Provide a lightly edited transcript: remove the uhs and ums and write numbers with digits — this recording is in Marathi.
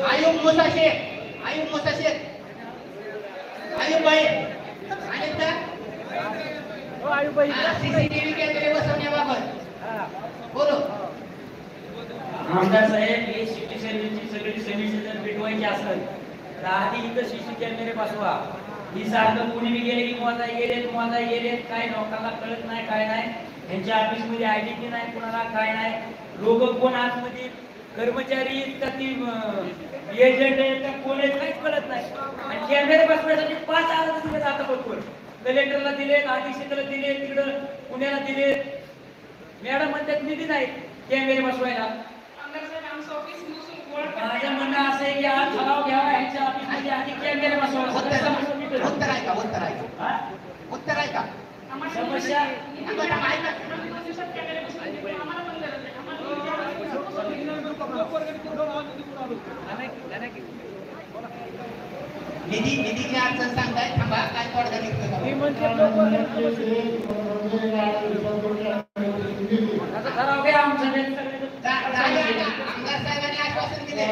आयुब मुसा शेख, आयुब मुसा शेख, आयुब भाई आले का? हो आयुब भाई सीसीटीव्ही कॅमेरे बसवण्याबाबत बोलो. आमदार साहेब हे सिटी सर्व्हिसची सगळी समिती जर मिटवायची असेल तर आधी इथं सीसी कॅमेरे बसवा. ही सारखं कोणी बी गेले की मोजा गेले काय लोकांना कळत नाही काय नाही. यांच्या ऑफिस मध्ये आयडेंटिटी नाही कोणाला काय नाही. लोक कोण आतमध्ये कर्मचारी का ती एजंट आहेत का कोण आहेत काहीच कळत नाही. आणि कॅमेरे बसवायसाठी 5,000 रुपये जातात बरोबर. कलेक्टरला दिले, अधीक्षकाला दिले, तिकडं पुण्याला दिले. मॅडम म्हणतात निधी नाही कॅमेरे बसवायला. माझं म्हणणं असं आहे की आज ठराव घ्यावा ह्यांच्या ऑफिसमध्ये आधी कॅमेरे बसवायला. उत्तर आहे का? उत्तर आहे का? उत्तर आहे का? समस्या निधीची अडचण सांगताय. थांबा काय तोडगा निघतोय मी म्हणते ठराव घ्या आमचं आमदार साहेबांनी आश्वासन दिले.